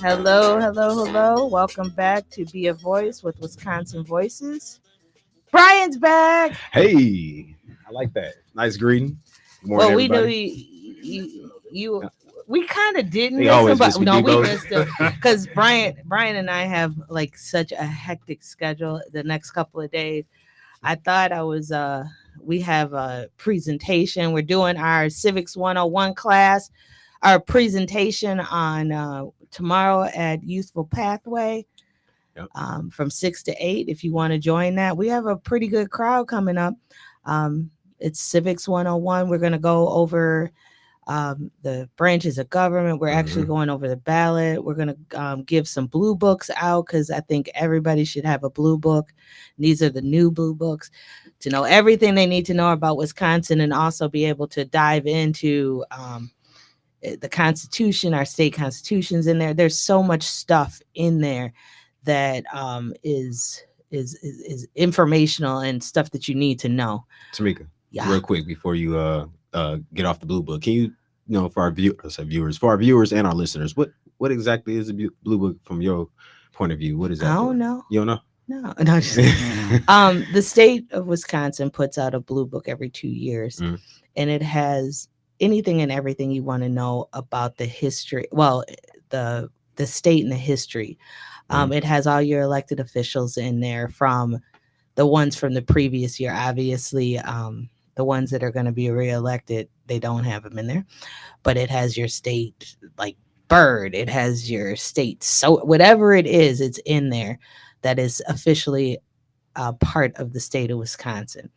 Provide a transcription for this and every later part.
Hello, hello, hello. Welcome back to Be a Voice with Wisconsin Voices. Brian's back. Hey, I like that. Nice greeting. Good morning, Well, we knew everybody. you we kind of didn't They miss always him, but miss me, no, we Debo. missed him because Brian and I have like such a hectic schedule the next couple of days. I thought I was we have a presentation. We're doing our Civics 101 class, our presentation on tomorrow at Youthful Pathway. Yep. From 6 to 8 if you want to join that. We have a pretty good crowd coming up. It's Civics 101. We're going to go over the branches of government. We're actually going over the ballot. We're going to give some blue books out because I think everybody should have a blue book. These are the new blue books to know everything they need to know about Wisconsin and also be able to dive into the Constitution, our state constitutions in there. There's so much stuff in there that is informational and stuff that you need to know. Tamika, Yeah. real quick before you get off the blue book, can you know for our viewers and our listeners, what exactly is the blue book from your point of view? What is that? I don't know. You don't know? No. Just, the state of Wisconsin puts out a blue book every 2 years, and it has anything and everything you want to know about the history. Well, the state and the history. It has all your elected officials in there from the ones from the previous year. Obviously, the ones that are going to be reelected, they don't have them in there. But it has your state, like bird. It has your state. So whatever it is, it's in there that is officially part of the state of Wisconsin.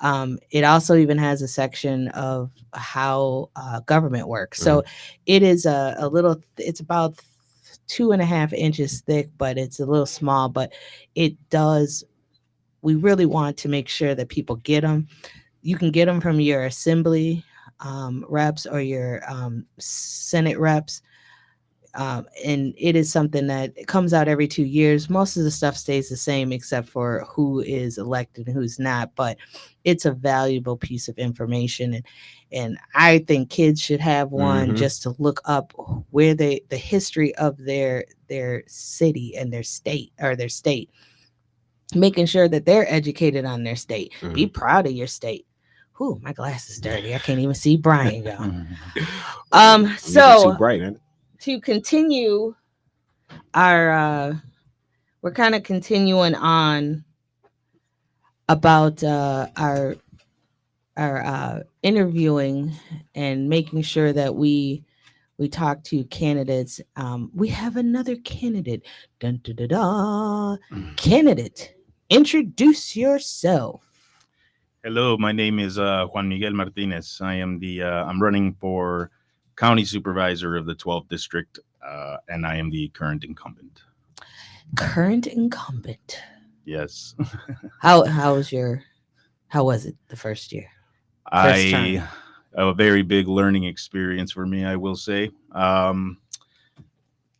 It also even has a section of how government works. So it is a little, it's about 2.5 inches thick, but it's a little small, but it does, we really want to make sure that people get them. You can get them from your assembly reps or your Senate reps. And it is something that comes out every 2 years. Most of the stuff stays the same except for who is elected and who's not, but it's a valuable piece of information. And I think kids should have one just to look up where the history of their city and their state, making sure that they're educated on their state. Be proud of your state. Ooh, my glass is dirty. I can't even see Brian, y'all. So too bright, man. To continue our we're kind of continuing on about our interviewing and making sure that we talk to candidates. We have another candidate. Dun, dun, dun, dun. Candidate, introduce yourself. Hello, my name is Juan Miguel Martinez. I am I'm running for county supervisor of the 12th district, and I am the current incumbent. Current incumbent. Yes. How was it the first year? A very big learning experience for me, I will say. I've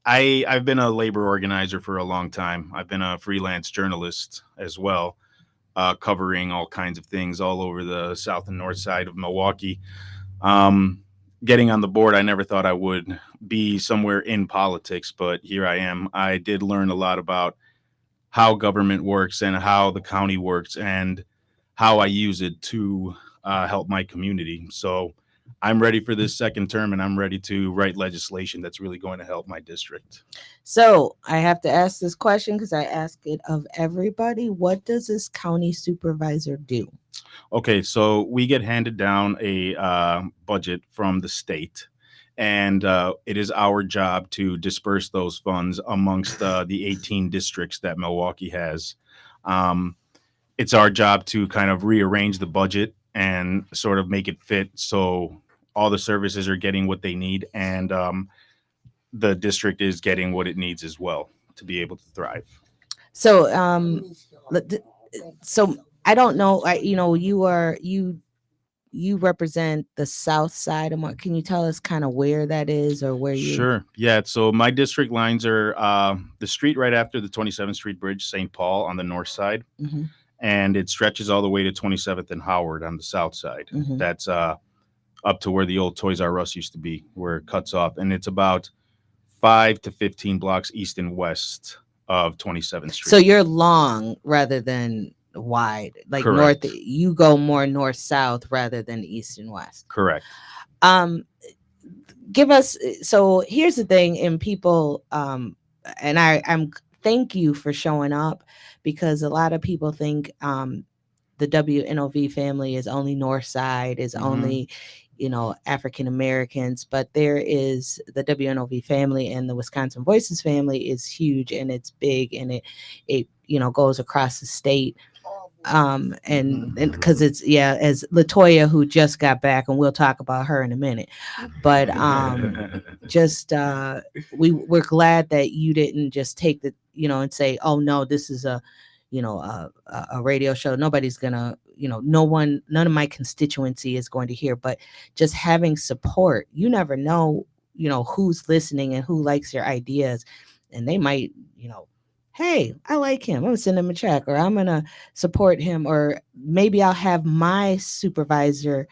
been a labor organizer for a long time. I've been a freelance journalist as well, covering all kinds of things all over the south and north side of Milwaukee. Getting on the board, I never thought I would be somewhere in politics, but here I am. I did learn a lot about how government works and how the county works and how I use it to help my community. So I'm ready for this second term, and I'm ready to write legislation that's really going to help my district. So I have to ask this question because I ask it of everybody. What does this county supervisor do? Okay, so we get handed down a budget from the state, and it is our job to disperse those funds amongst the 18 districts that Milwaukee has. It's our job to kind of rearrange the budget and sort of make it fit so all the services are getting what they need, and the district is getting what it needs as well to be able to thrive. So, let th- so I don't know. You represent the south side of Can you tell us kind of where that is or where you? Sure. Yeah. So my district lines are the street right after the 27th Street Bridge, St. Paul on the north side, Hmm. and it stretches all the way to 27th and Howard on the south side. Hmm. That's up to where the old Toys R Us used to be, where it cuts off, and it's about 5 to 15 blocks east and west of 27th Street. So you're long rather than wide, like north. Correct. You go more north south rather than east and west. Correct. Um, give us. So here's the thing, and people, and I'm thank you for showing up, because a lot of people think the WNOV family is only North Side, is only, African Americans, but there is the WNOV family, and the Wisconsin Voices family is huge, and it's big, and it goes across the state. And because it's, as Latoya, who just got back, and we'll talk about her in a minute, but just we're glad that you didn't just take the and say, oh no, this is a a radio show. Nobody's gonna, none of my constituency is going to hear. But just having support, you never know, who's listening and who likes your ideas, and they might, hey, I like him, I'm gonna send him a check, or I'm gonna support him, or maybe I'll have my supervisor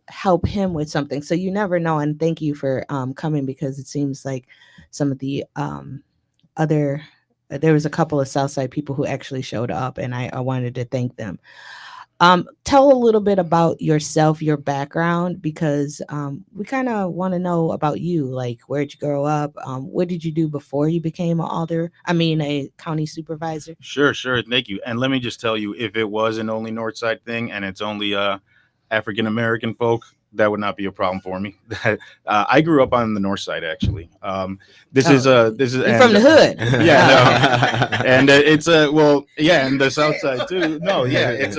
help him with something. So you never know. And thank you for coming, because it seems like some of the other there was a couple of Southside people who actually showed up, and I wanted to thank them. Tell a little bit about yourself, your background, because we kind of want to know about you. Like, where'd you grow up? What did you do before you became a county supervisor? Sure. Thank you. And let me just tell you, if it was an only North Side thing and it's only African American folk, that would not be a problem for me. I grew up on the North Side, actually. This is You're from the hood. Yeah, no, and it's and the South Side too. No, yeah, it's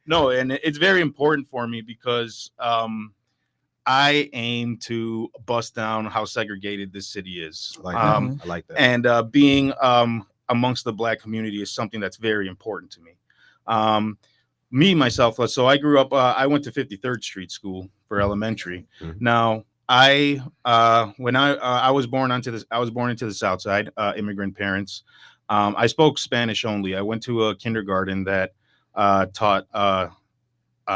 no, and it's very important for me because I aim to bust down how segregated this city is. I like that. I like that. And being amongst the Black community is something that's very important to me. Me myself, so I grew up. I went to 53rd Street School for elementary. Mm-hmm. Now, when I was born into the South Side, immigrant parents. I spoke Spanish only. I went to a kindergarten that taught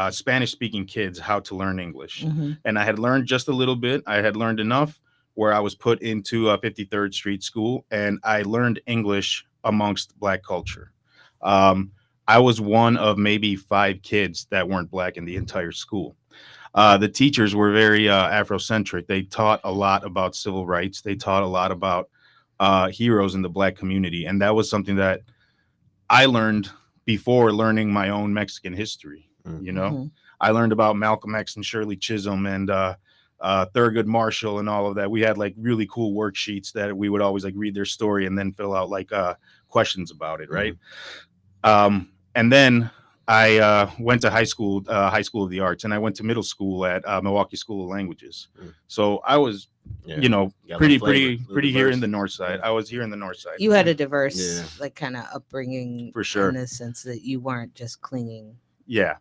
Spanish-speaking kids how to learn English, and I had learned just a little bit. I had learned enough where I was put into a 53rd Street School, and I learned English amongst Black culture. I was one of maybe 5 kids that weren't Black in the entire school. The teachers were very Afrocentric. They taught a lot about civil rights. They taught a lot about heroes in the Black community. And that was something that I learned before learning my own Mexican history. I learned about Malcolm X and Shirley Chisholm and Thurgood Marshall and all of that. We had like really cool worksheets that we would always like read their story and then fill out like questions about it, right? And then I went to high school of the arts, and I went to middle school at Milwaukee School of Languages. So I was, pretty here in the North Side. I was here in the North Side. You had a diverse, like, kind of upbringing, for sure, in the sense that you weren't just clinging. Yeah,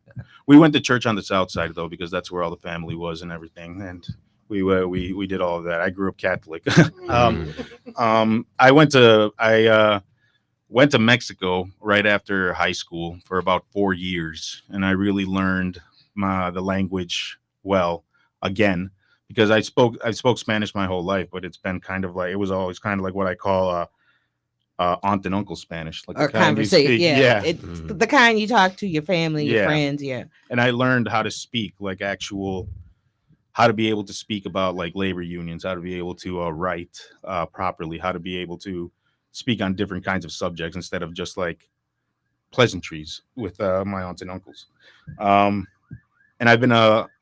we went to church on the South Side though, because that's where all the family was and everything, and we did all of that. I grew up Catholic. I went to Mexico right after high school for about 4 years, and I really learned the language well again, because I spoke Spanish my whole life, but it's been kind of like, it was always kind of like what I call aunt and uncle Spanish, like or conversation. Yeah. It's the kind you talk to your family, your friends. Yeah. And I learned how to speak like how to be able to speak about like labor unions, how to be able to write properly, how to be able to speak on different kinds of subjects instead of just like pleasantries with my aunts and uncles. And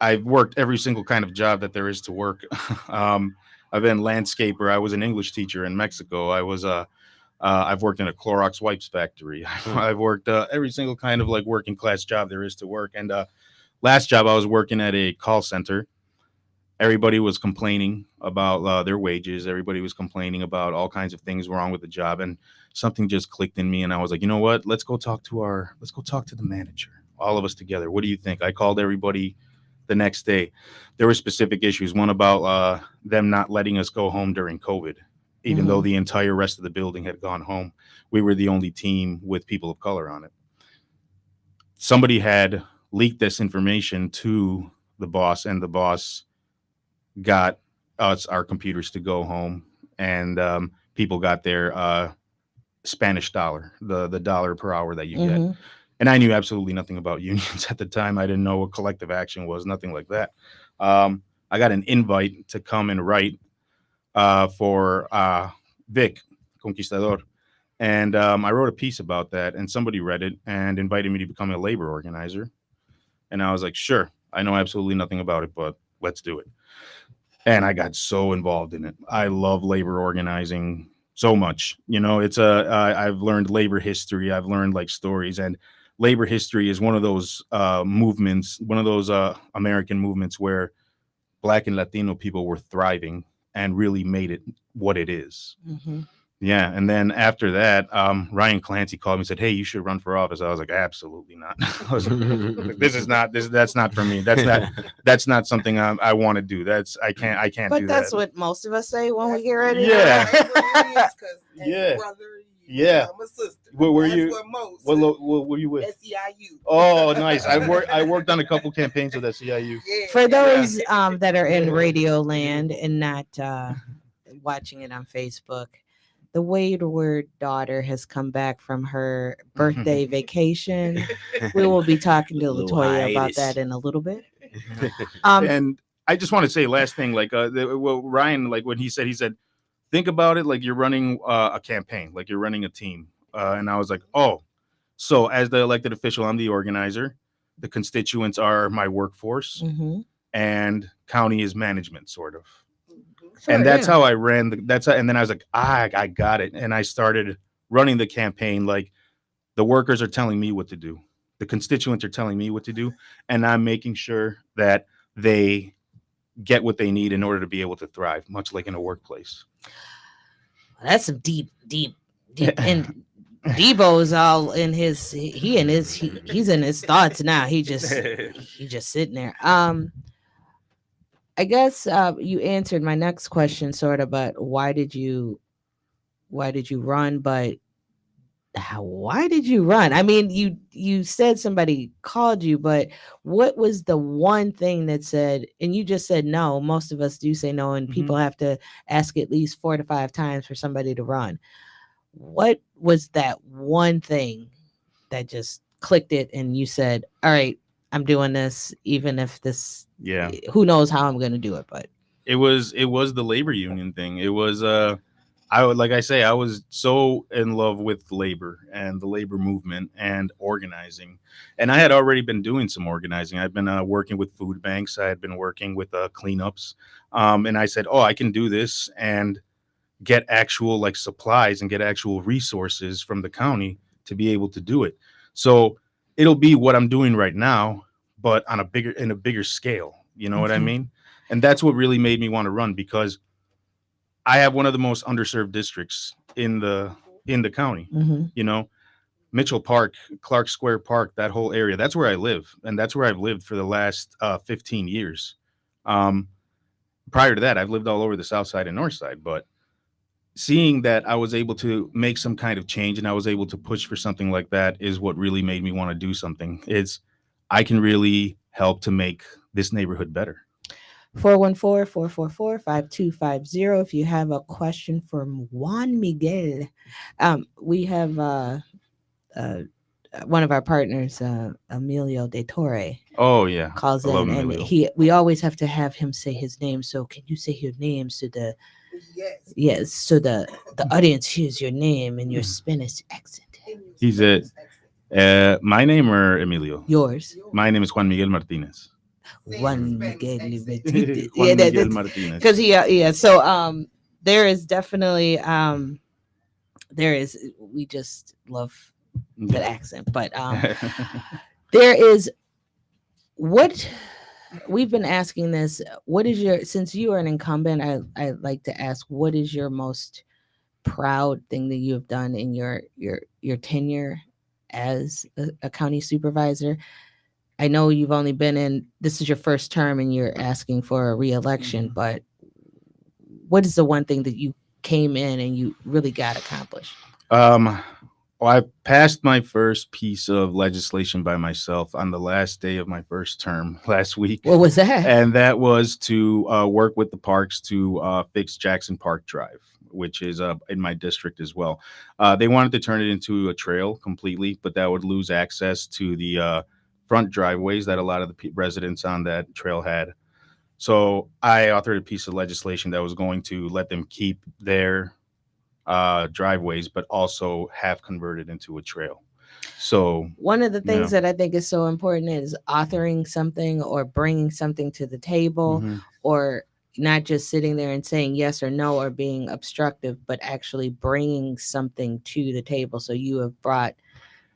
I've worked every single kind of job that there is to work. I've been landscaper. I was an English teacher in Mexico. I've worked in a Clorox wipes factory. I've worked every single kind of like working class job there is to work. And last job I was working at a call center. Everybody was complaining about their wages. Everybody was complaining about all kinds of things wrong with the job, and something just clicked in me. And I was like, you know what? Let's go talk to the manager. All of us together. What do you think? I called everybody the next day. There were specific issues. One about them not letting us go home during COVID, even though Mhm. the entire rest of the building had gone home. We were the only team with people of color on it. Somebody had leaked this information to the boss, and the boss got us our computers to go home, and people got their Spanish dollar, the dollar per hour that you get. Mhm. And I knew absolutely nothing about unions at the time. I didn't know what collective action was, nothing like that. I got an invite to come and write for Vic Conquistador. And I wrote a piece about that, and somebody read it and invited me to become a labor organizer. And I was like, sure, I know absolutely nothing about it, but let's do it. And I got so involved in it. I love labor organizing so much. You know, I've learned labor history. I've learned like stories, and labor history is one of those movements, one of those American movements where Black and Latino people were thriving and really made it what it is. Mhm. Yeah, and then after that, Ryan Clancy called me and said, "Hey, you should run for office." I was like, "Absolutely not." I was like, "This is not this. That's not for me. That's not something I want to do. I can't But do that's that." what most of us say when we get ready. Yeah. Yeah. Yeah. Brother, Yeah. I'm a sister. Where were That's you? What most. What were you with? SEIU. Oh, nice. I worked on a couple campaigns with SEIU. Yeah. For those that are in radio land and not watching it on Facebook, the Wayward daughter has come back from her birthday vacation. We will be talking to Little Latoya about hiatus. that in a little bit. And I just want to say last thing, like Ryan, like when he said, think about it like you're running a campaign, like you're running a team. And I was like, oh, so as the elected official, I'm the organizer. The constituents are my workforce, Mm-hmm. and county is management, sort of. Sure, And that's yeah. how I ran. And then I was like, I got it. And I started running the campaign. Like the workers are telling me what to do. The constituents are telling me what to do. And I'm making sure that they get what they need in order to be able to thrive, much like in a workplace. That's some deep. And Debo's all in his. He's in his thoughts now. He just sitting there. I guess you answered my next question, sort of. But why did you run? But why did you run? I mean, you said somebody called you, but what was the one thing that said? And you just said no. Most of us do say no, and people have to ask at least 4 to 5 times for somebody to run. What was that one thing that just clicked it, and you said, "All right, I'm doing this, even if this, Yeah. who knows how I'm going to do it." But It was the labor union thing. It was like I say, I was so in love with labor and the labor movement and organizing. And I had already been doing some organizing. I'd been working with food banks. I had been working with cleanups. And I said, oh, I can do this and get actual like supplies and get actual resources from the county to be able to do it. So it'll be what I'm doing right now, but on a bigger scale. You know what I Okay. mean? And that's what really made me want to run, because I have one of the most underserved districts in the county. Mhm. You know, Mitchell Park, Clark Square Park, that whole area. That's where I live, and that's where I've lived for the last 15 years. Prior to that, I've lived all over the South Side and North Side. But seeing that I was able to make some kind of change and I was able to push for something like that is what really made me want to do something. I can really help to make this neighborhood better. 414-444-5250 if you have a question for Juan Miguel. We have one of our partners, Emilio De Torre, Oh yeah, calls I love in, and Emilio. we always have to have him say his name. So can you say your name so so the audience hears your name and your Spanish accent? He's my name or Emilio? Yours. My name is Juan Miguel Martinez. Juan Miguel. Juan Miguel Martinez. Because so there is definitely we just love that accent, but there is what we've been asking this. What is your, since you are an incumbent, I like to ask, what is your most proud thing that you have done in your tenure as a county supervisor? I know you've only been in, this is your first term and you're asking for a reelection, but what is the one thing that you came in and you really got accomplished? Um, well, I passed my first piece of legislation by myself on the last day of my first term last week, What was that? and that was to work with the parks to fix Jackson Park Drive, which is in my district as well. They wanted to turn it into a trail completely, but that would lose access to the front driveways that a lot of the residents on that trail had. So I authored a piece of legislation that was going to let them keep their driveways, but also have converted into a trail. So, One of the yeah. things that I think is so important is authoring something or bringing something to the table, Hmm. or not just sitting there and saying yes or no or being obstructive, but actually bringing something to the table. So you have brought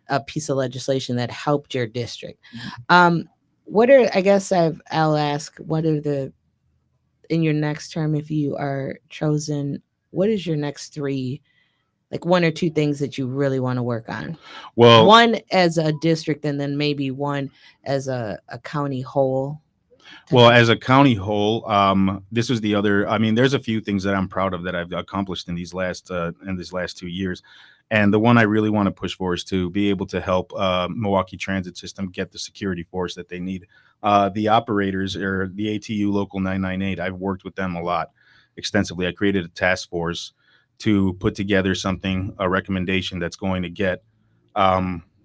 a piece of legislation that helped your district. Um, what are, I guess I'll ask, what are the, in your next term, if you are chosen, what is your next three, like one or two things that you really want to work on? Well, One as a district and then maybe one as a county whole type well, of. as a county whole, this was the other. I mean, there's a few things that I'm proud of that I've accomplished in these last 2 years, and the one I really want to push for is to be able to help Milwaukee Transit System get the security force that they need. The operators or the ATU Local 998. I've worked with them a lot, extensively. I created a task force to put together something, a recommendation that's going to get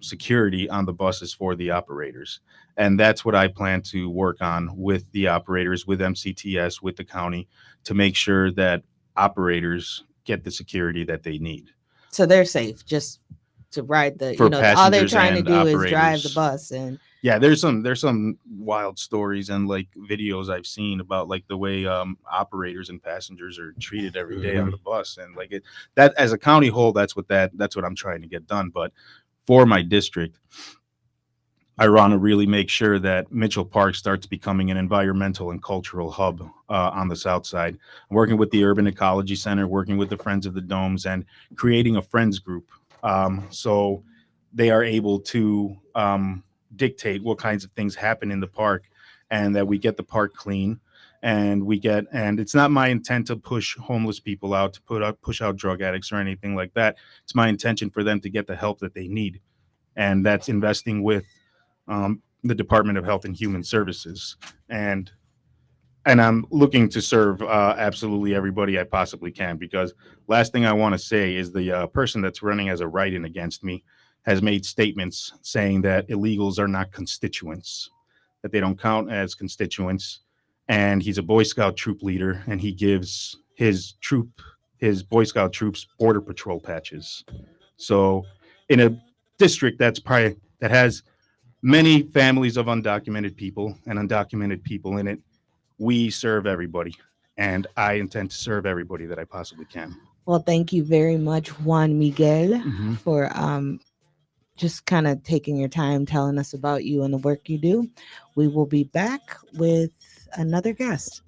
security on the buses for the operators. And that's what I plan to work on with the operators, with MCTS, with the county, to make sure that operators get the security that they need So they're safe just to ride the, for all they're passengers trying to and do is drive the operators. bus. And Yeah, there's some wild stories and like videos I've seen about like the way operators and passengers are treated every day on the bus, and like that as a county whole, that's what I'm trying to get done. But for my district, I want to really make sure that Mitchell Park starts becoming an environmental and cultural hub on the south side. Working with the Urban Ecology Center, working with the Friends of the Domes, and creating a friends group, so they are able to dictate what kinds of things happen in the park, and that we get the park clean. And it's not my intent to push homeless people out, to push out drug addicts or anything like that. It's my intention for them to get the help that they need, and that's investing with the Department of Health and Human Services. And I'm looking to serve absolutely everybody I possibly can, because last thing I want to say is the person that's running as a write-in against me has made statements saying that illegals are not constituents, that they don't count as constituents. And he's a Boy Scout troop leader, and he gives his Boy Scout troops Border Patrol patches. So in a district that has many families of undocumented people and undocumented people in it, we serve everybody. And I intend to serve everybody that I possibly can. well, thank you very much, Juan Miguel, Mm-hmm. for just kind of taking your time telling us about you and the work you do. We will be back with another guest.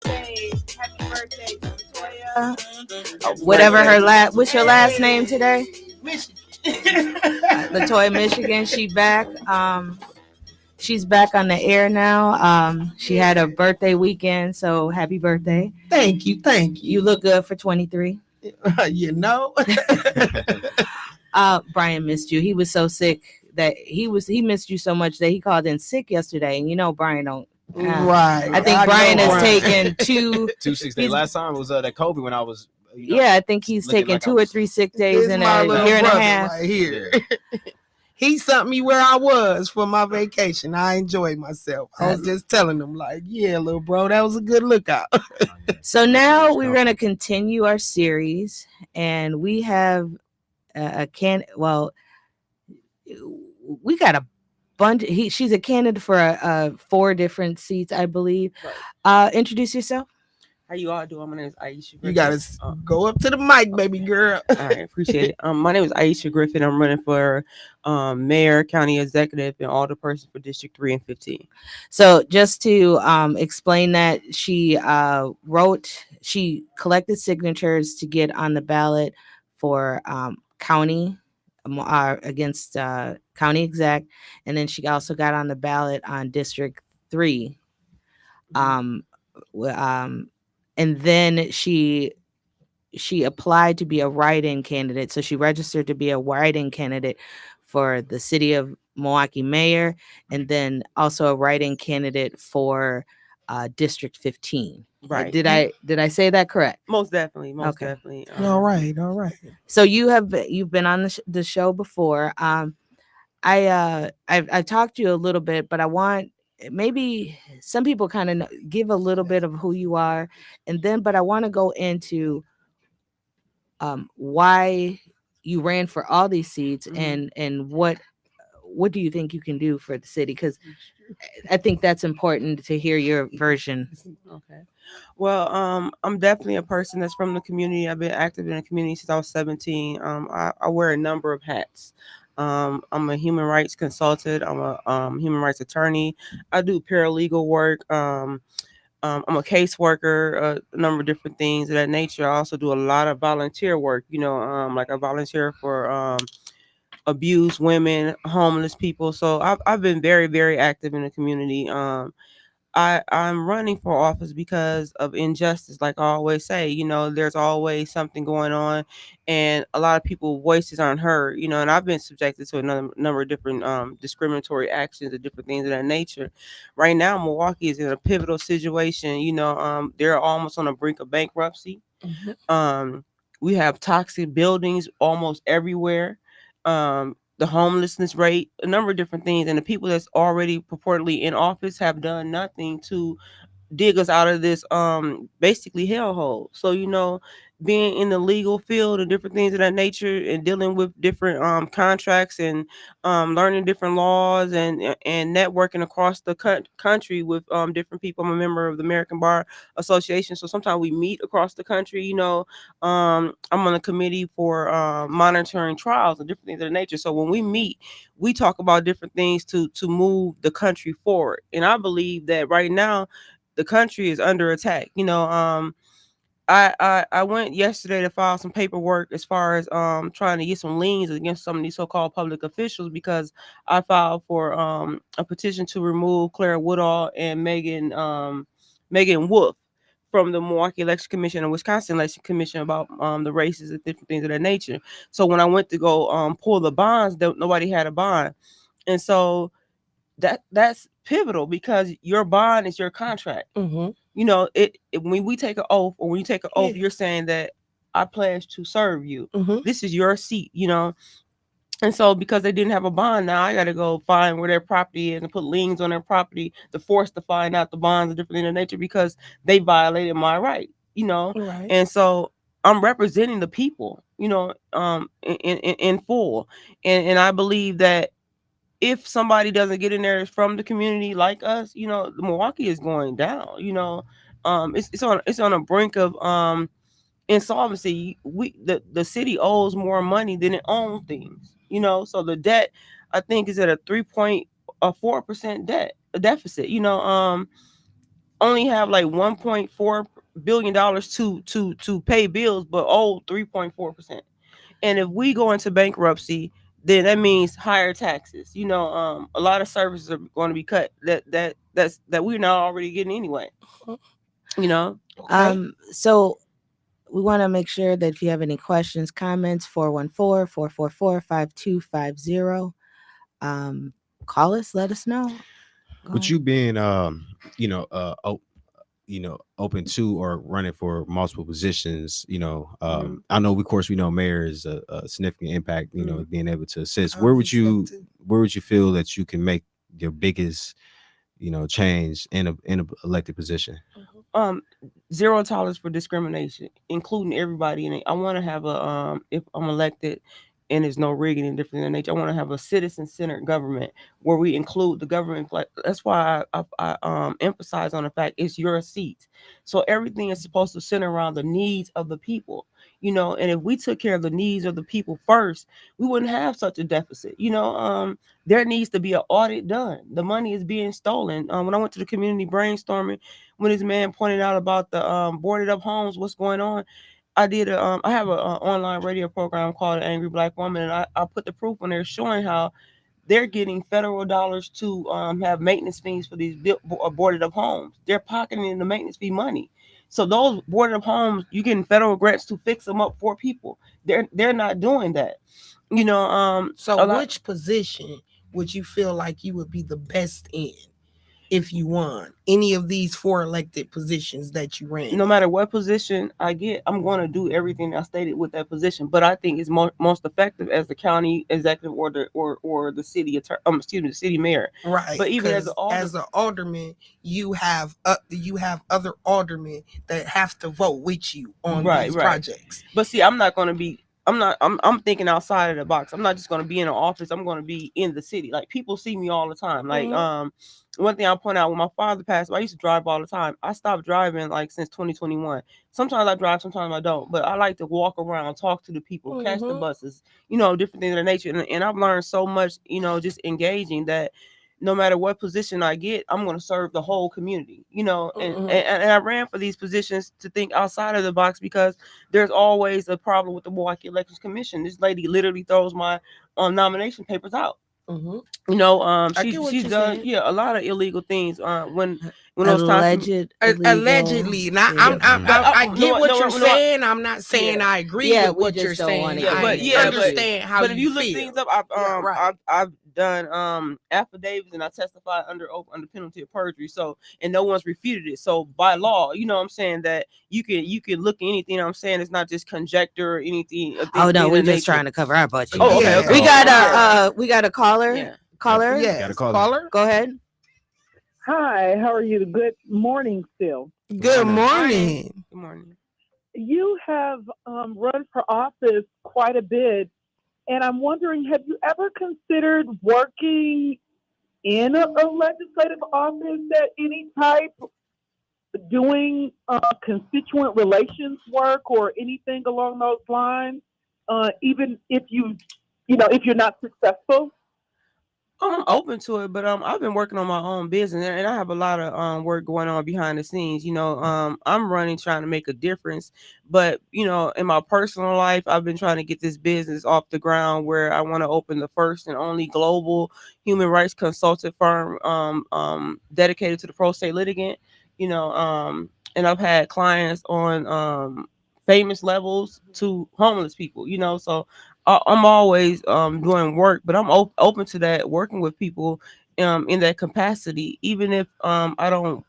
Hey, happy birthday to Latoya. Whatever her what's your last name today? Michigan. Latoya Michigan. She back. She's back on the air now. She had a birthday weekend, so happy birthday. Thank you. You look good for 23. You know. Brian missed you. He was so sick that he missed you so much that he called in sick yesterday. And you know Brian don't. Right. I think Brian know has Brian. taken 2 6 days. Last time was that COVID when I was. Yeah, I think he's looking taken like I 2 or was- 3 sick days This in my a little year and a brother half. right here. He sent me where I was for my vacation. I enjoyed myself. I was just telling him, like, yeah, little bro, that was a good lookout. So now we're going to continue our series, and we have we got a bunch. She's a candidate for 4 different seats, I believe. Right. Introduce yourself. How you all doing? My name is Aisha Griffin. You gotta go up to the mic, baby girl. All right, appreciate it. My name is Aisha Griffin. I'm running for mayor, county executive, and alderperson for District 3 and 15. So just to explain that, she collected signatures to get on the ballot for county against county exec, and then she also got on the ballot on District 3. And then she applied to be a write-in candidate. So she registered to be a write-in candidate for the city of Milwaukee mayor, and then also a write-in candidate for District 15. Right. Did I say that correct? Most definitely. Okay. Definitely. All right. So you've been on the show before. I've talked to you a little bit, but I want maybe some people kind of give a little bit of who you are, but I want to go into why you ran for all these seats, and what do you think you can do for the city? Because I think that's important to hear your version. Okay. Well, I'm definitely a person that's from the community. I've been active in the community since I was 17. I wear a number of hats. I'm a human rights consultant. I'm a human rights attorney. I do paralegal work. I'm a caseworker, a number of different things of that nature. I also do a lot of volunteer work. Like I volunteer for abused women, homeless people. So I've been very, very active in the community. I'm running for office because of injustice. Like I always say, there's always something going on, and a lot of people's voices aren't heard. And I've been subjected to a number of different discriminatory actions and different things of that nature. Right now, Milwaukee is in a pivotal situation. They're almost on the brink of bankruptcy. We have toxic buildings almost everywhere. The homelessness rate, a number of different things, and the people that's already purportedly in office have done nothing to dig us out of this basically hellhole. So being in the legal field and different things of that nature, and dealing with different contracts, and learning different laws, and networking across the country with different people. I'm a member of the American Bar Association, so sometimes we meet across the country. I'm on a committee for monitoring trials and different things of that nature. So when we meet, we talk about different things to move the country forward. And I believe that right now the country is under attack. I went yesterday to file some paperwork as far as trying to get some liens against some of these so-called public officials, because I filed for a petition to remove Claire Woodall and Megan Wolf from the Milwaukee Election Commission and Wisconsin Election Commission about the races and different things of that nature. So when I went to go pull the bonds, nobody had a bond. And so that's pivotal, because your bond is your contract. When we take an oath, or when you take an oath, you're saying that I pledge to serve you. This is your seat. And so because they didn't have a bond, now I got to go find where their property is and put liens on their property to force to find out the bonds and different things of nature, because they violated my right. Right. And so I'm representing the people, in full. And I believe that if somebody doesn't get in there from the community like us, Milwaukee is going down. It's on a brink of insolvency. The city owes more money than it owns things. So the debt, I think, is at a 3.4% deficit. only have like $1.4 billion to pay bills, but owe 3.4%. And if we go into bankruptcy, then that means higher taxes. A lot of services are going to be cut that we're not already getting anyway. Okay. So we want to make sure that if you have any questions, comments, 414-444-5250. Call us, let us know. Go With ahead. you being open to or running for multiple positions, I know of course we know mayor is a significant impact, being able to assist. Where would you feel that you can make your biggest change in a elected position? Zero tolerance for discrimination, including everybody in it. I want to have if I'm elected and there's no rigging and different in nature, I want to have a citizen-centered government where we include the government. Like, that's why I emphasize on the fact it's your seat. So everything is supposed to center around the needs of the people. And if we took care of the needs of the people first, we wouldn't have such a deficit. There needs to be an audit done. The money is being stolen. When I went to the community brainstorming, when this man pointed out about the boarded up homes, what's going on, I have an online radio program called The Angry Black Woman, and I put the proof on there showing how they're getting federal dollars to have maintenance fees for these boarded up homes. They're pocketing the maintenance fee money. So those boarded up homes, you're getting federal grants to fix them up for people. They're not doing that. So which position would you feel like you would be the best in if you won any of these 4 elected positions that you ran? No matter what position I get, I'm going to do everything I stated with that position. But I think it's most effective as the county executive or the city attorney. The city mayor. Right. But even as an alderman, you have other aldermen that have to vote with you on these projects. But see, I'm not going to be. I'm thinking outside of the box. I'm not just going to be in an office. I'm going to be in the city. Like, people see me all the time. Like, one thing I'll point out, when my father passed away, I used to drive all the time. I stopped driving like since 2021. Sometimes I drive, sometimes I don't. But I like to walk around, talk to the people, catch the buses, different things of that nature. And I've learned so much, just engaging, that no matter what position I get, I'm going to serve the whole community, and I ran for these positions to think outside of the box, because there's always a problem with the Milwaukee Elections Commission. This lady literally throws my nomination papers out. She's done a lot of illegal things when those times allegedly. Now I get what you're saying. I'm not saying I agree with what you're saying. I understand how. But if you look things up, I've done affidavits, and I testified under penalty of perjury. So, and no one's refuted it. So by law, I'm saying that you can look at anything. I'm saying it's not just conjecture or anything. Oh no, we're just trying to cover our budget. Oh, okay. We got a caller. Yeah. Caller? Yes. Caller? Go ahead. Hi, how are you? Good morning still. Good morning. Good morning. You have run for office quite a bit, and I'm wondering, have you ever considered working in a legislative office at any type, doing constituent relations work or anything along those lines, even if if you're not successful? I'm open to it, but I've been working on my own business, and I have a lot of work going on behind the scenes. I'm running, trying to make a difference, but in my personal life, I've been trying to get this business off the ground, where I want to open the first and only global human rights consultant firm dedicated to the pro se litigant. And I've had clients on famous levels to homeless people. So I'm always doing work, but I'm open to that, working with people in that capacity, even if I don't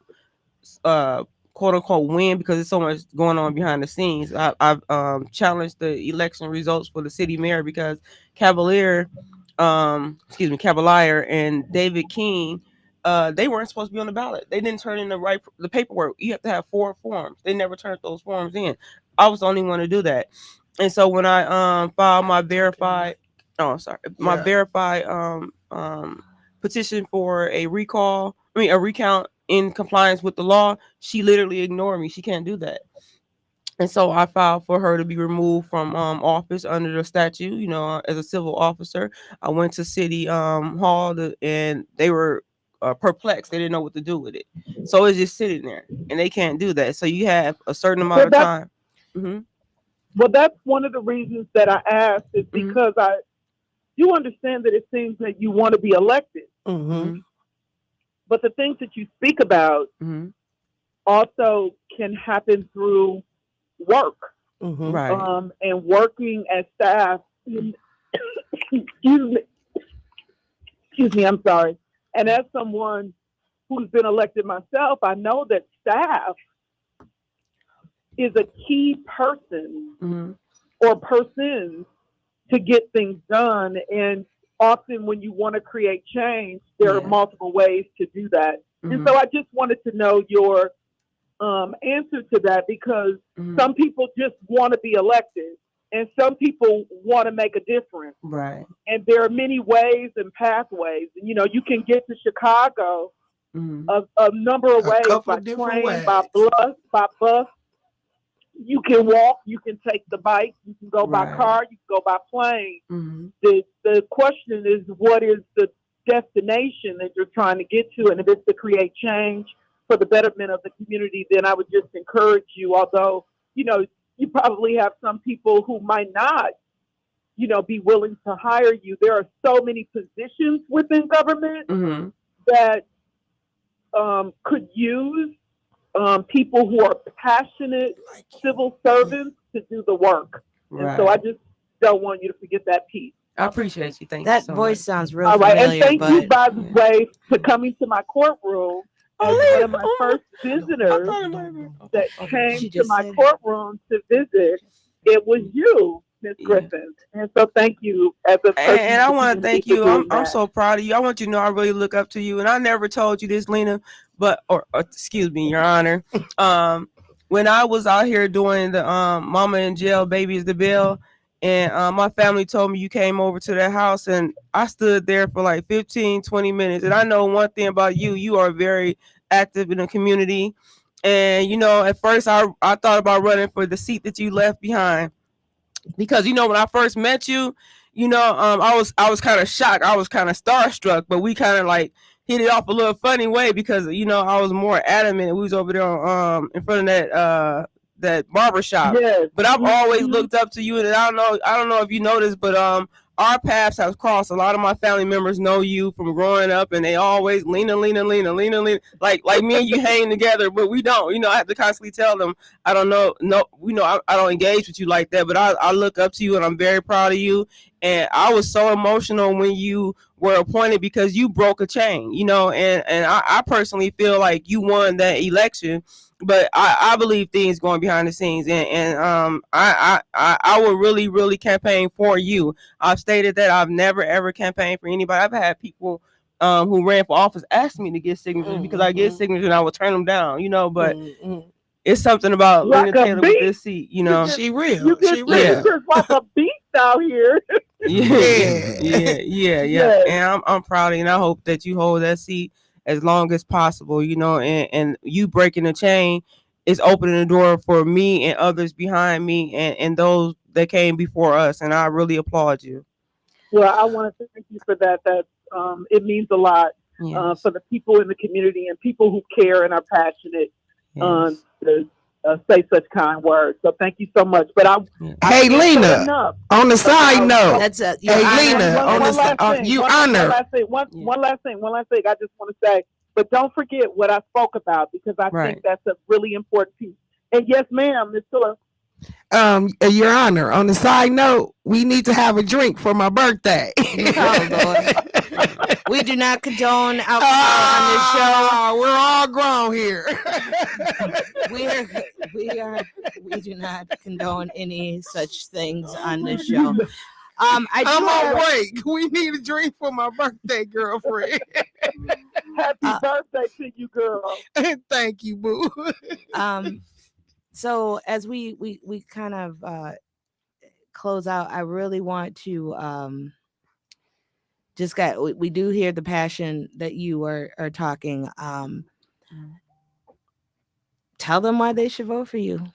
quote unquote win, because there's so much going on behind the scenes. I've challenged the election results for the city mayor, because Cavalier and David King, they weren't supposed to be on the ballot. They didn't turn in the paperwork. You have to have 4 forms. They never turned those forms in. I was the only one to do that. And so when I filed my verified petition for a recount in compliance with the law, she literally ignored me. She can't do that. And so I filed for her to be removed from office under the statute, as a civil officer. I went to City Hall and they were perplexed. They didn't know what to do with it. So it's just sitting there, and they can't do that. So you have a certain amount of time. Mm-hmm. Well, that's one of the reasons that I asked is because you understand that it seems that you want to be elected. Mm-hmm. But the things that you speak about also can happen through work. Right. And working as staff. Excuse me, I'm sorry. And as someone who's been elected myself, I know that staff is a key person or persons to get things done. And often when you want to create change, there are multiple ways to do that. And so I just wanted to know your answer to that, because some people just want to be elected and some people want to make a difference. Right. And there are many ways and pathways. And, you know, you can get to Chicago a number of ways, by train, by bus. You can walk, you can take the bike, you can go by car, you can go by plane. The question is, what is the destination that you're trying to get to? And if it's to create change for the betterment of the community, then I would just encourage you, although, you know, you probably have some people who might not, you know, be willing to hire you. There are so many positions within government that could use people who are passionate civil servants to do the work. Right. And so I just don't want you to forget that piece. I appreciate you. Thank that you so voice much. sounds real familiar. And thank you, by the way, for coming to my courtroom as one of my first visitors that came to my courtroom to visit. It was you, Ms. Griffin. And so thank you as a person. And I want to thank you. I'm so proud of you. I want you to know I really look up to you. And I never told you this, Lena, but or excuse me, Your Honor. When I was out here doing the Mama in Jail, Baby is the Bill, and my family told me you came over to their house, and I stood there for like 15, 20 minutes. And I know one thing about you. You are very active in the community. And, you know, at first I thought about running for the seat that you left behind. Because, you know, when I first met you, you know, I was kind of shocked. I was kind of starstruck, but we kind of like hit it off a little funny way because, you know, I was more adamant. We was over there in front of that barber shop. Yes. But I've always looked up to you, and I don't know if you noticed, but our paths have crossed. A lot of my family members know you from growing up, and they always Lena, like me and you hang together, but we don't. You know, I have to constantly tell them I don't know, I don't engage with you like that, but I look up to you, and I'm very proud of you. And I was so emotional when you were appointed because you broke a chain, you know, and I personally feel like you won that election. But I believe things going behind the scenes, and I will really, really campaign for you. I've stated that I've never ever campaigned for anybody. I've had people who ran for office ask me to get signatures because I get signatures and I would turn them down, you know. But it's something about Lena Taylor with this seat, you know. She real. You get signatures like a beast out here. Yeah. And I'm proud of you, and I hope that you hold that seat as long as possible, you know, and you breaking the chain is opening the door for me and others behind me and those that came before us. And I really applaud you. Well, I want to thank you for that. That it means a lot for the people in the community and people who care and are passionate to say such kind words. So thank you so much. But hey, Lena, on the side note, that's a Lena, on the side, you honor. One last thing. I just want to say, but don't forget what I spoke about, because I think that's a really important piece. And yes, ma'am, Ms. Tiller. Your Honor, on the side note, we need to have a drink for my birthday. Oh, Lord. We do not condone alcohol on this show. We're all grown here. We do not condone any such things on this show. I'm on break. We need a drink for my birthday, girlfriend. Happy birthday to you, girl. Thank you, boo. So as we kind of close out, I really want to we do hear the passion that you are talking. Tell them why they should vote for you.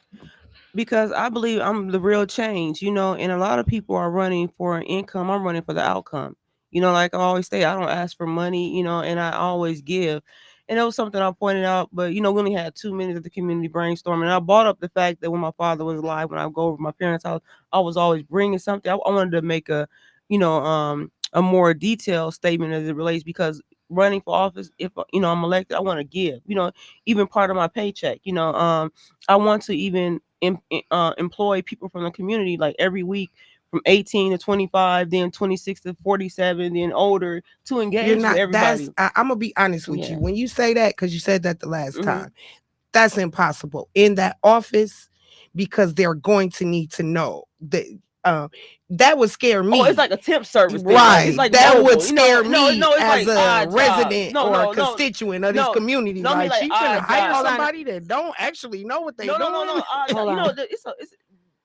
Because I believe I'm the real change, you know, and a lot of people are running for an income. I'm running for the outcome. You know, like I always say, I don't ask for money, you know, and I always give. And it was something I pointed out, but you know, we only had 2 minutes of the community brainstorming. And I brought up the fact that when my father was alive, when I go over to my parents' house, I was always bringing something. I wanted to make a, you know, a more detailed statement as it relates, because running for office, if you know I'm elected, I want to give, you know, even part of my paycheck, you know, I want to even employ people from the community, like every week from 18 to 25, then 26 to 47, then older, to engage with everybody. I'm gonna be honest with you. When you say that, because you said that the last time, that's impossible in that office, because they're going to need to know that. That would scare me. Oh, it's like a temp service, right? like, it's like that mobile. would scare me No, it's as like a resident or constituent of this community. No, like, she's gonna hire job. somebody that don't actually know what they doing. No. You know,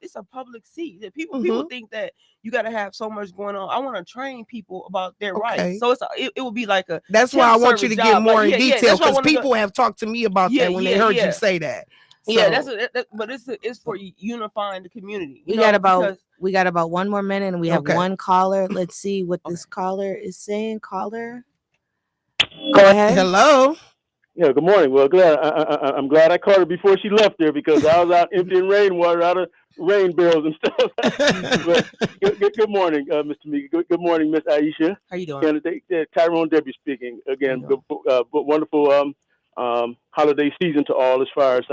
it's a public seat. That people think that you got to have so much going on. I want to train people about their rights. So it would be like a. That's why I want you to get more in detail, because people have talked to me about that when they heard you say that. So, but it's for unifying the community. We got about 1 more minute, and we have one caller. Let's see what this caller is saying. Caller, go ahead. Hello. Yeah, good morning. Well, I'm glad I caught her before she left there, because I was out emptying rainwater out of rain barrels and stuff. But good morning, Mr. Meek. Good morning, Miss Aisha. How you doing? Candidate Tyrone Debbie speaking again. Wonderful holiday season to all, as far as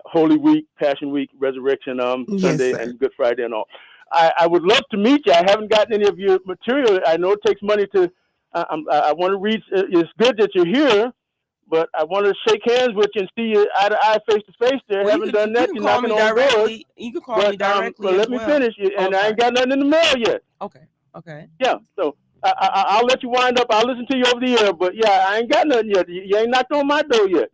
Holy Week, Passion Week, Resurrection Sunday, and Good Friday and all. I would love to meet you. I haven't gotten any of your material. I know it takes money to. I want to read. It's good that you're here, but I want to shake hands with you and see you eye to eye, face to face. There, haven't done that. You're knocking on doors. You can call me directly. Well, let me finish, and I ain't got nothing in the mail yet. Okay. Yeah, so I'll let you wind up. I'll listen to you over the air, but yeah, I ain't got nothing yet. You ain't knocked on my door yet.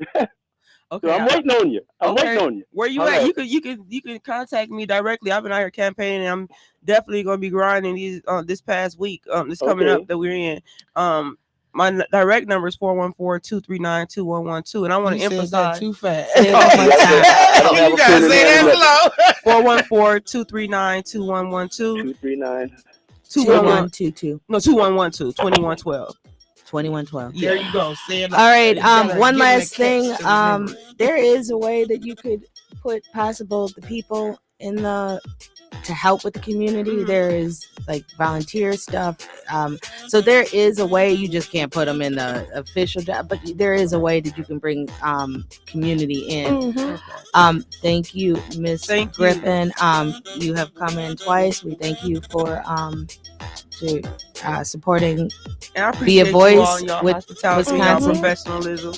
Okay, so I'm waiting on you. I'm waiting on you. Where you at? You can contact me directly. I've been out here campaigning, and I'm definitely gonna be grinding these this past week. This coming up that we're in. My direct number is 414-239-2112, and I want to emphasize that too fast. You gotta say that slow. 414-239-2112. 2112. No, 2112. 2112. 2112. There you go. Say it. All right. One last thing. There is a way that you could put the people in to help with the community. There is like volunteer stuff. So there is a way. You just can't put them in the official job, but there is a way that you can bring community in. Thank you, Miss Griffin. You have come in twice. We thank you for supporting Be a Voice with Wisconsin professionalism.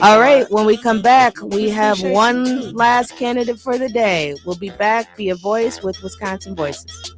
All right, when we come back, we have one last candidate for the day. We'll be back. Be a Voice with Wisconsin Voices.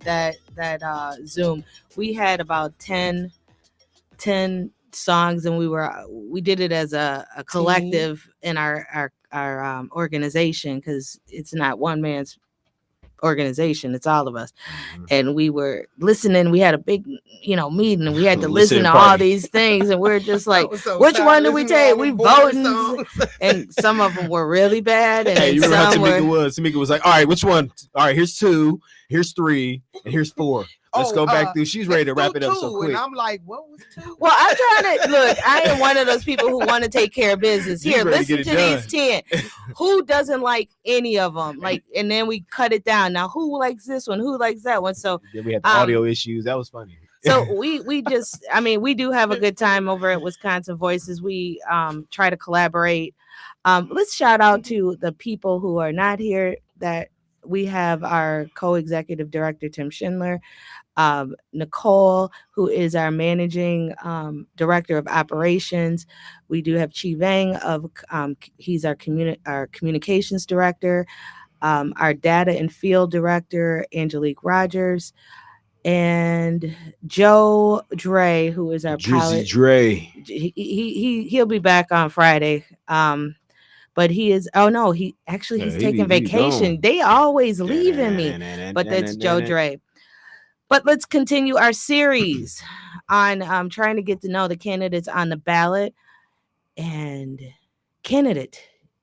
that Zoom, we had about 10 songs, and we did it as a collective in our organization, because it's not one man's organization, it's all of us. And we were listening, we had a big meeting, and we had to listen to all these things, and we're just like, which one do we take? We voting, and some of them were really bad, and hey, you remember some how Tamika was like, all right, which one? All right, here's 2, here's 3, and here's 4. Let's go back through. She's ready to wrap it up so quick. And I'm like, what was 2? Well, I'm trying to look. I am one of those people who want to take care of business. Here, listen to these 10. Who doesn't like any of them? Like, and then we cut it down. Now, who likes this one? Who likes that one? So then we had the audio issues. That was funny. So we just, we do have a good time over at Wisconsin Voices. We try to collaborate. Let's shout out to the people who are not here. That we have our co-executive director, Tim Schindler. Nicole, who is our managing director of operations. We do have Chi Vang he's our communications director. Our data and field director, Angelique Rogers, and Joe Dre, who is our pilot. Dre. He'll be back on Friday. But he's taking vacation. They always leaving me, but that's Joe Dre. But let's continue our series on trying to get to know the candidates on the ballot. And candidate,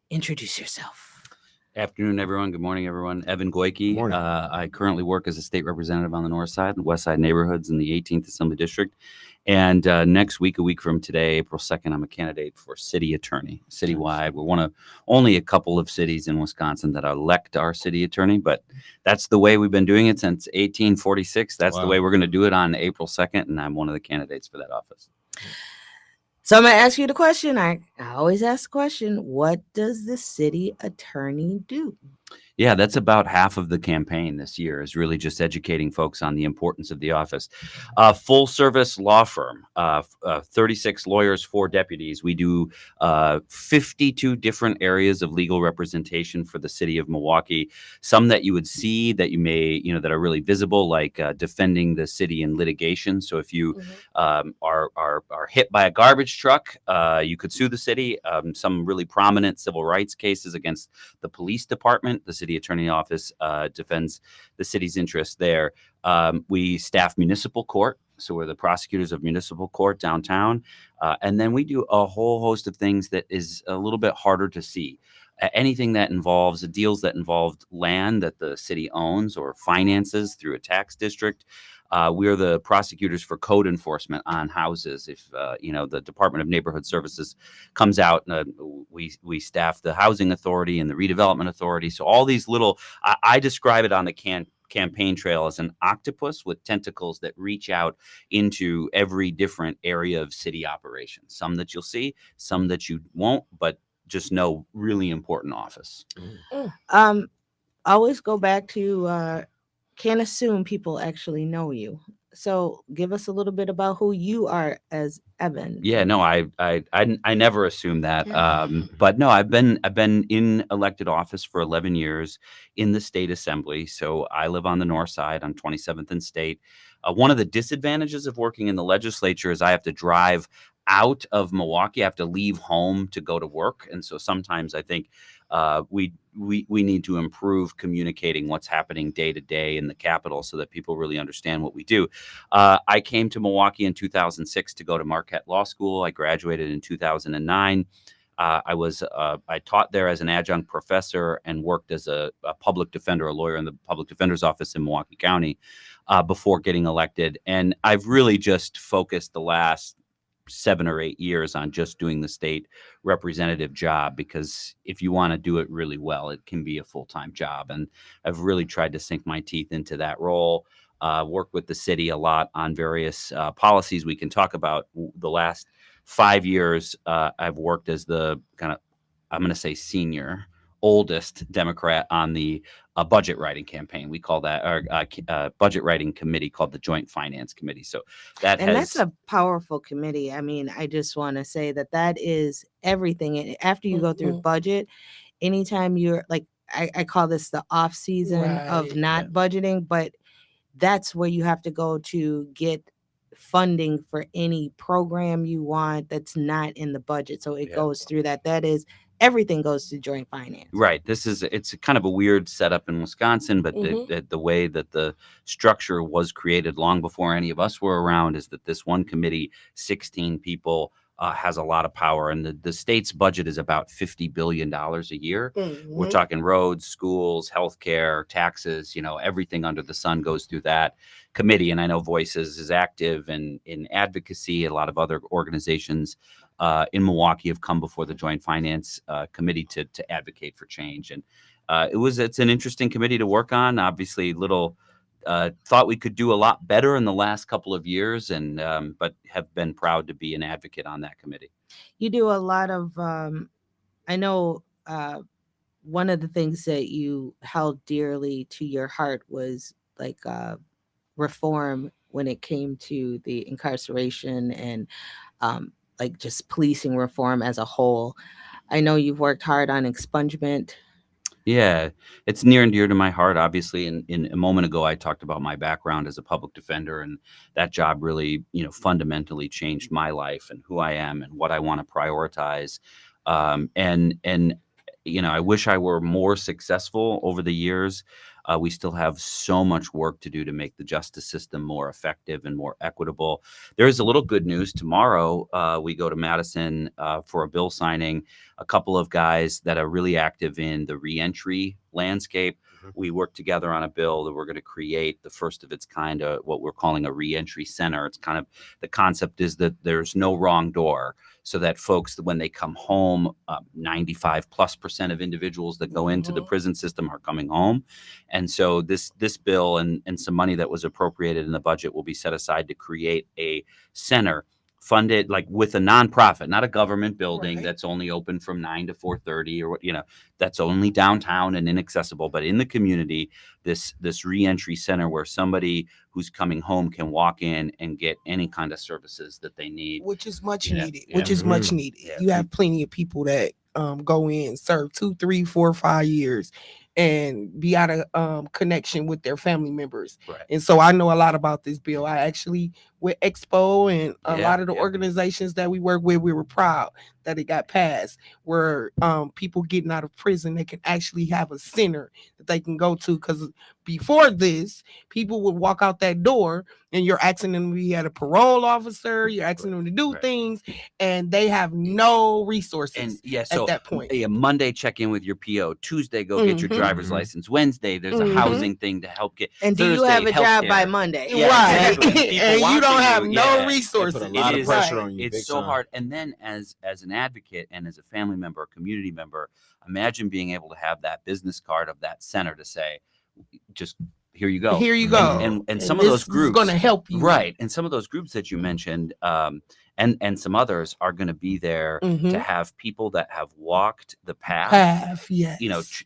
introduce yourself. Afternoon, everyone. Good morning, everyone. Evan Goyke. I currently work as a state representative on the north side and west side neighborhoods in the 18th Assembly District. And next week, a week from today, April 2nd, I'm a candidate for city attorney citywide. We're one of only a couple of cities in Wisconsin that elect our city attorney, but that's the way we've been doing it since 1846. That's the way we're going to do it on April 2nd, and I'm one of the candidates for that office. So I'm going to ask you the question. I always ask the question, what does the city attorney do? Yeah, that's about half of the campaign this year, is really just educating folks on the importance of the office. Full service law firm, 36 lawyers, 4 deputies. We do 52 different areas of legal representation for the city of Milwaukee. Some that you would see that you may, that are really visible, like defending the city in litigation. So if you are hit by a garbage truck, you could sue the city. Some really prominent civil rights cases against the police department. The city attorney office defends the city's interests there. We staff municipal court, so we're the prosecutors of municipal court downtown. And then we do a whole host of things that is a little bit harder to see. Anything that involves deals that involved land that the city owns or finances through a tax district. We're the prosecutors for code enforcement on houses. If the Department of Neighborhood Services comes out, we staff the Housing Authority and the Redevelopment Authority. So all these little, I describe it on the campaign trail as an octopus with tentacles that reach out into every different area of city operations. Some that you'll see, some that you won't, but just know really important office. Always go back to can't assume people actually know you. So give us a little bit about who you are as Evan. Yeah, no, I never assumed that. But no, I've been in elected office for 11 years in the state assembly. So I live on the north side on 27th and State. One of the disadvantages of working in the legislature is I have to drive out of Milwaukee. I have to leave home to go to work. And so sometimes I think we need to improve communicating what's happening day to day in the Capitol so that people really understand what we do. I came to Milwaukee in 2006 to go to Marquette Law School. I graduated in 2009. I taught there as an adjunct professor and worked as a public defender, a lawyer in the public defender's office in Milwaukee County before getting elected. And I've really just focused the last 7 or 8 years on just doing the state representative job, because if you want to do it really well, it can be a full-time job. And I've really tried to sink my teeth into that role, work with the city a lot on various policies. We can talk about the last 5 years. I've worked as the I'm going to say senior, oldest Democrat on the budget writing campaign. We call that our budget writing committee called the Joint Finance Committee. So that's a powerful committee. I mean, I just want to say that is everything. And after you go through budget, anytime you're like, I call this the off season of not budgeting, but that's where you have to go to get funding for any program you want that's not in the budget. So it goes through that. That is, everything goes to joint finance. Right. It's kind of a weird setup in Wisconsin, but the way that the structure was created long before any of us were around is that this one committee, 16 people, has a lot of power, and the state's budget is about $50 billion a year. We're talking roads, schools, healthcare, taxes, everything under the sun goes through that committee. And I know Voices is active in advocacy. A lot of other organizations in Milwaukee have come before the Joint Finance Committee to advocate for change. And it's an interesting committee to work on. Obviously, thought we could do a lot better in the last couple of years, and but have been proud to be an advocate on that committee. You do a lot of, I know one of the things that you held dearly to your heart was like reform when it came to the incarceration and like just policing reform as a whole. I know you've worked hard on expungement. Yeah, it's near and dear to my heart. Obviously, in a moment ago, I talked about my background as a public defender, and that job really, fundamentally changed my life and who I am and what I want to prioritize. And I wish I were more successful over the years. We still have so much work to do to make the justice system more effective and more equitable. There is a little good news. Tomorrow, we go to Madison for a bill signing. A couple of guys that are really active in the reentry landscape. We work together on a bill that we're going to create the first of its kind, what we're calling a reentry center. It's kind of, the concept is that there's no wrong door, so that folks, when they come home, 95+% of individuals that go into the prison system are coming home. And so this bill and some money that was appropriated in the budget will be set aside to create a center funded like with a nonprofit, not a government building that's only open from 9 to 4:30 or that's only downtown and inaccessible, but in the community, this reentry center where somebody who's coming home can walk in and get any kind of services that they need, which is much needed. You have plenty of people that go in, serve 2, 3, 4, 5 years and be out of connection with their family members. Right. And so I know a lot about this bill. I actually, with Expo and a lot of the organizations that we work with, we were proud that it got passed, where people getting out of prison, they can actually have a center that they can go to. Because before this, people would walk out that door and you're asking them to be at a parole officer, you're asking them to do things, and they have no resources at that point. Monday, check in with your PO. Tuesday, go get your driver's license. Wednesday, there's a housing thing to help get. And do you have a job by Monday? Yeah, exactly. And you don't have no resources. Put a lot of pressure on you. It's so hard. And then as an advocate and as a family member, a community member, imagine being able to have that business card of that center to say, just here you go. Here you go. And some of those groups going to help you. Right. And some of those groups that you mentioned, and some others are going to be there to have people that have walked the path, yes.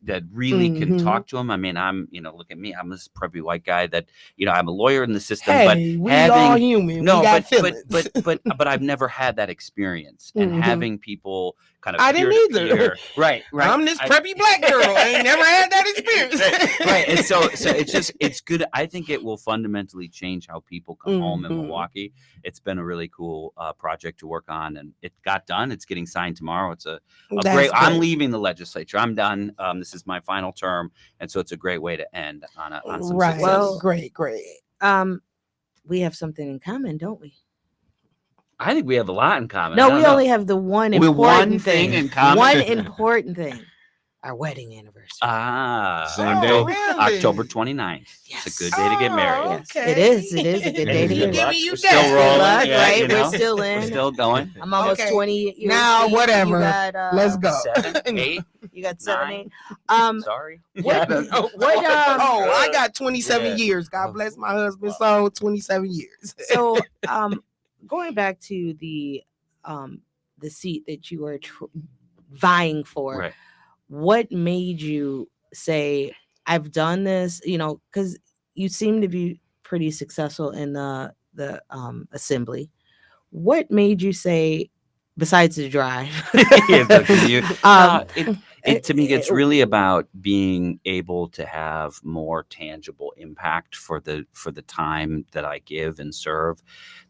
That really can talk to them. I mean, look at me. I'm this preppy white guy that, I'm a lawyer in the system, but we all human. No, we got feelings. but I've never had that experience, and having people kind of I didn't either. Right. I'm this preppy black girl. I ain't never had that experience. Right. And so it's good. I think it will fundamentally change how people come home in Milwaukee. It's been a really cool project to work on, and it got done. It's getting signed tomorrow. It's a great. I'm leaving the legislature. I'm done. This is my final term, and so it's a great way to end on some success. Well, great. We have something in common, don't we? I think we have a lot in common. No, we only have the one important thing in common. One important thing. Our wedding anniversary. Same day. Really? October 29th. Yes. It's a good day to get married. Yes, it is. It is a good day to get married. You We're still rolling. Right? We're still in. We're still going. I'm almost 20 years now. deep. Whatever. You got, Let's go. 7, 8. You got 7, 9. 8. Sorry. I got 27 years. God bless my husband. So 27 years. So, going back to the seat that you were vying for. Right. What made you say, I've done this, because you seem to be pretty successful in the assembly. What made you say, besides the drive, to me, it's really about being able to have more tangible impact for the time that I give and serve.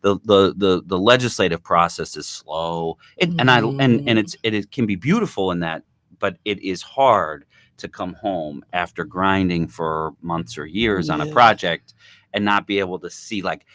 The legislative process is slow, it can be beautiful in that, but it is hard to come home after grinding for months or years on a project and not be able to see, like,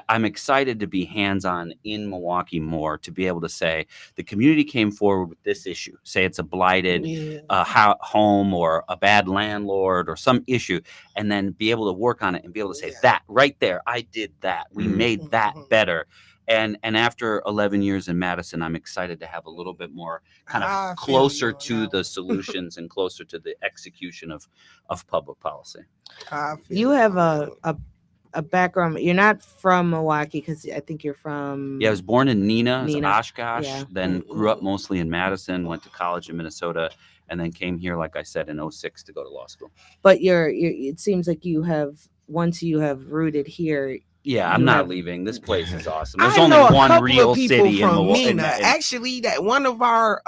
I'm excited to be hands-on in Milwaukee more, to be able to say the community came forward with this issue, say it's a blighted home or a bad landlord or some issue, and then be able to work on it and be able to say that right there, I did that, we made that better. And after 11 years in Madison, I'm excited to have a little bit more kind of closer to the solutions and closer to the execution of public policy. You have a background. You're not from Milwaukee, because I think you're from. Yeah, I was born in Neenah, Oshkosh, then grew up mostly in Madison, went to college in Minnesota, and then came here, like I said, in 2006 to go to law school. But it seems like once you have rooted here. Yeah, I'm not leaving. This place is awesome. There's only one real city in Milwaukee. Actually, that one of our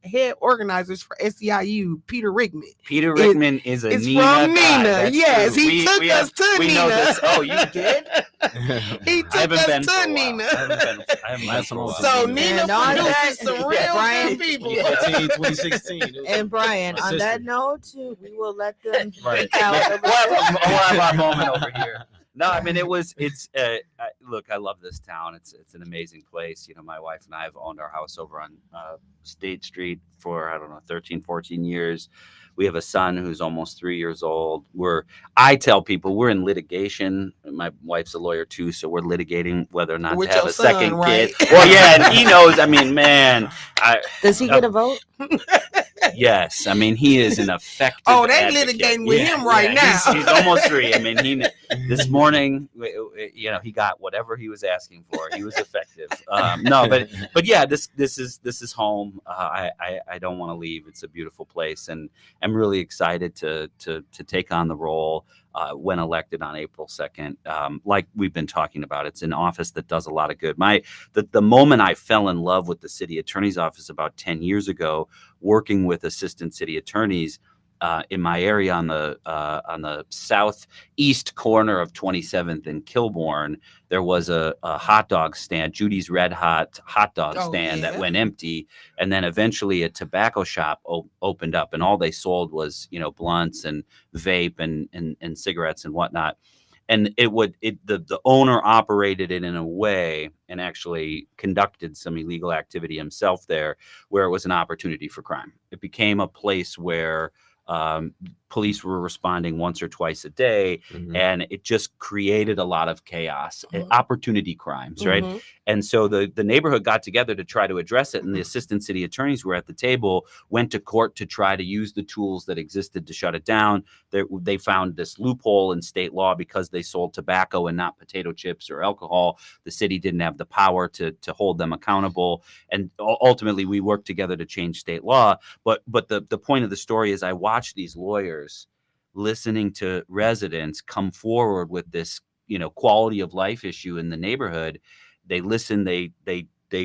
head organizers for SEIU, Peter Rickman. Peter Rickman is a Neenah from guy. Neenah. Yes, he took us to Neenah. We know this. Oh, you did? He took us to Neenah. I haven't been for a while. So Neenah produces some real good people. 2016. And Brian, on that note, we will let them we'll have our moment over here. No, I mean, look, I love this town. It's an amazing place. You know, my wife and I have owned our house over on State Street for, 13, 14 years. We have a son who's almost 3 years old. I tell people we're in litigation. My wife's a lawyer too, so we're litigating whether or not to have a second kid. Well, yeah, and he knows. I mean, man, does he get a vote? Yes, I mean, he is an effective. Oh, they litigating with him right now. He's almost 3. I mean, this morning, he got whatever he was asking for. He was effective. But yeah, this is home. I don't want to leave. It's a beautiful place, and I'm really excited to take on the role when elected on April 2nd. Like we've been talking about, it's an office that does a lot of good. The moment I fell in love with the city attorney's office about 10 years ago, working with assistant city attorneys in my area on the southeast corner of 27th and Kilbourne, there was a hot dog stand, Judy's Red Hot hot dog stand that went empty, and then eventually a tobacco shop opened up, and all they sold was blunts and vape and cigarettes and whatnot. And the owner operated it in a way and actually conducted some illegal activity himself there, where it was an opportunity for crime. It became a place where police were responding once or twice a day, and it just created a lot of chaos, opportunity crimes, right? And so the neighborhood got together to try to address it, and the assistant city attorneys were at the table, went to court to try to use the tools that existed to shut it down. They found this loophole in state law because they sold tobacco and not potato chips or alcohol. The city didn't have the power to hold them accountable, and ultimately we worked together to change state law. But the point of the story is I watched these lawyers listening to residents come forward with this, quality of life issue in the neighborhood. They listened, they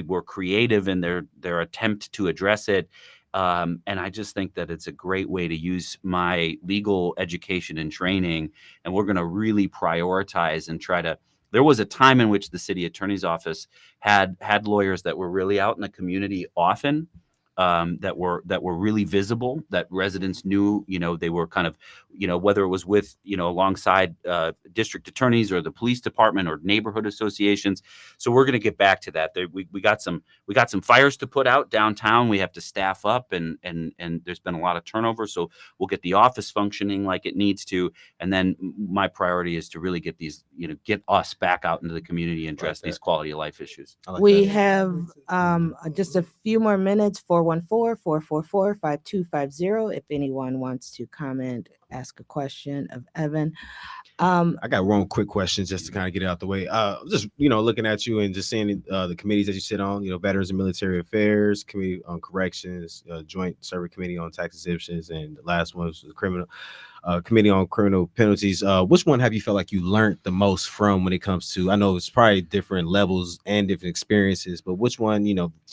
were creative in their attempt to address it. And I just think that it's a great way to use my legal education and training. And we're going to really prioritize and try to. There was a time in which the city attorney's office had lawyers that were really out in the community often. That were really visible, that residents knew, they were kind of, whether it was with, alongside district attorneys or the police department or neighborhood associations. So we're going to get back to that. We got some fires to put out downtown. We have to staff up, and there's been a lot of turnover. So we'll get the office functioning like it needs to. And then my priority is to really get these, get us back out into the community and address these quality of life issues. We have just a few more minutes. 414-444-5250 if anyone wants to comment, ask a question of Evan. I got one quick question just to kind of get it out the way. Just looking at you and just seeing the committees that you sit on, Veterans and Military Affairs, Committee on Corrections, Joint Service Committee on Tax Exemptions, and the last one was the criminal. Committee on Criminal Penalties. Which one have you felt like you learned the most from when it comes to? I know it's probably different levels and different experiences, but which one,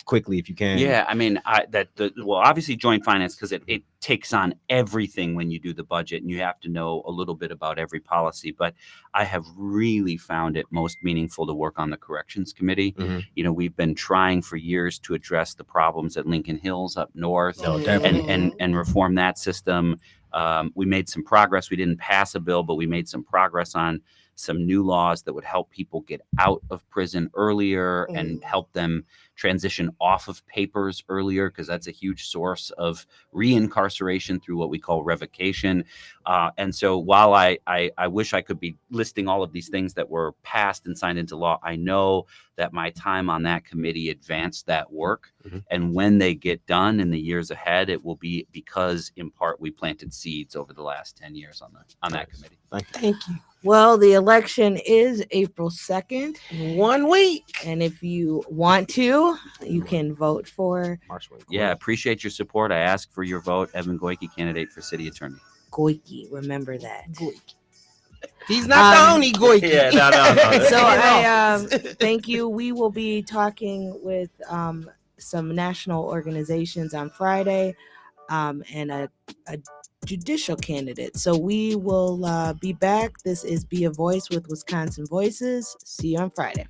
quickly if you can? Yeah, I mean, obviously joint finance, because it takes on everything when you do the budget, and you have to know a little bit about every policy. But I have really found it most meaningful to work on the corrections committee. Mm-hmm. We've been trying for years to address the problems at Lincoln Hills up north, and reform that system. We made some progress. We didn't pass a bill, but we made some progress on some new laws that would help people get out of prison earlier and help them transition off of papers earlier, because that's a huge source of reincarceration through what we call revocation. And so while I wish I could be listing all of these things that were passed and signed into law, I know that my time on that committee advanced that work. And when they get done in the years ahead, it will be because in part we planted seeds over the last 10 years on that committee. Thank you. Well, the election is April 2nd. 1 week. And if you want to, you can vote for March 24th. Yeah, appreciate your support. I ask for your vote. Evan Goyke, candidate for city attorney. Goyke. Remember that. He's not the only Goyke. Yeah, no. So I thank you. We will be talking with some national organizations on Friday and a judicial candidate. So we will be back. This is Be a Voice with Wisconsin Voices. See you on Friday.